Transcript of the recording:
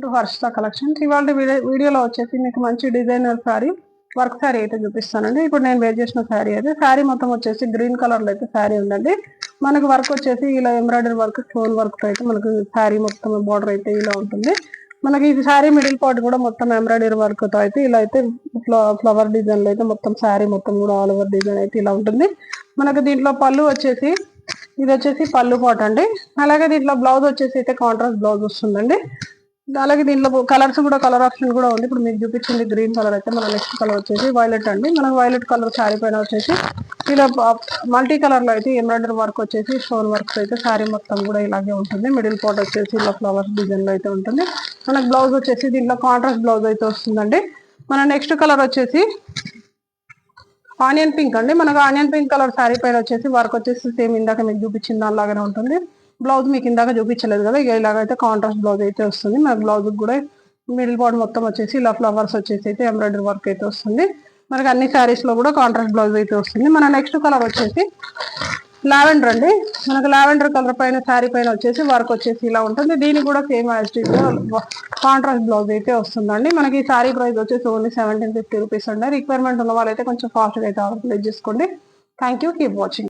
To Harsha collection. ఇవాళ వీడియోలో వచ్చేసి మీకు మంచి డిజైనర్ శారీ వర్క్ శారీ అయితే చూపిస్తానండి. ఇప్పుడు నేను వేర్ చేసిన శారీ అయితే శారీ మొత్తం వచ్చేసి గ్రీన్ కలర్ లో అయితే శారీ ఉందండి. మనకు వర్క్ వచ్చేసి ఇలా ఎంబ్రాయిడరీ వర్క్, స్టోన్ వర్క్ అయితే మనకు శారీ మొత్తం బార్డర్ అయితే ఇలా ఉంటుంది. మనకి ఈ శారీ మిడిల్ పార్ట్ కూడా మొత్తం ఎంబ్రాయిడరీ వర్క్ తో అయితే ఇలా అయితే ఫ్లవర్ డిజైన్ లో అయితే మొత్తం శారీ మొత్తం కూడా ఆల్ ఓవర్ డిజైన్ అయితే ఇలా ఉంటుంది. మనకు దీంట్లో పళ్ళు వచ్చేసి ఇది వచ్చేసి పళ్ళు పాట్ అండి. అలాగే దీంట్లో బ్లౌజ్ వచ్చేసి అయితే కాంట్రాస్ట్ బ్లౌజ్ వస్తుందండి. అలాగే దీంట్లో కలర్స్ కూడా కలర్ ఆప్షన్ కూడా ఉంది. ఇప్పుడు మీకు చూపించింది గ్రీన్ కలర్ అయితే మన నెక్స్ట్ కలర్ వచ్చేసి వైలెట్ అండి. మనకు వైలెట్ కలర్ శారీ పైన వచ్చేసి ఇలా మల్టీ కలర్ లో అయితే ఎంబ్రాయిడరీ వర్క్ వచ్చేసి స్టోన్ వర్క్ అయితే శారీ మొత్తం కూడా ఇలాగే ఉంటుంది. మిడిల్ పార్ట్ వచ్చేసి ఇలా ఫ్లవర్స్ డిజైన్ లో అయితే ఉంటుంది. మనకు బ్లౌజ్ వచ్చేసి దీంట్లో కాంట్రాస్ట్ బ్లౌజ్ అయితే వస్తుందండి. మన నెక్స్ట్ కలర్ వచ్చేసి ఆనియన్ పింక్ అండి. మనకు ఆనియన్ పింక్ కలర్ శారీ పైన వచ్చేసి వర్క్ వచ్చేసి సేమ్ ఇందాక మీకు చూపించిన దానిలాగానే ఉంటుంది. బ్లౌజ్ మీకు ఇందాక చూపించలేదు కదా, ఇక ఇలాగైతే కాంట్రాస్ట్ బ్లౌజ్ అయితే వస్తుంది. మనకు బ్లౌజ్ కూడా మిడిల్ పార్ట్ మొత్తం వచ్చేసి ఇలా ఫ్లవర్స్ వచ్చేసి అయితే ఎంబ్రాయిడరీ వర్క్ అయితే వస్తుంది. మనకి అన్ని శారీస్ లో కూడా కాంట్రాస్ట్ బ్లౌజ్ అయితే వస్తుంది. మన నెక్స్ట్ కలర్ వచ్చేసి లావెండర్ అండి. మనకు లావెండర్ కలర్ పైన శారీ పైన వచ్చేసి వర్క్ వచ్చేసి ఇలా ఉంటుంది. దీనికి కూడా సేమ్ కాంట్రాస్ట్ బ్లౌజ్ అయితే వస్తుందండి. మనకి ఈ శారీ ప్రైస్ వచ్చేసి ఓన్లీ 1750 రూపీస్ అండి. రిక్వైర్మెంట్ ఉన్న వాళ్ళైతే కొంచెం ఫాస్ట్ గా అయితే ఆర్డర్ ప్లేస్ చేసుకోండి. Thank you, keep watching.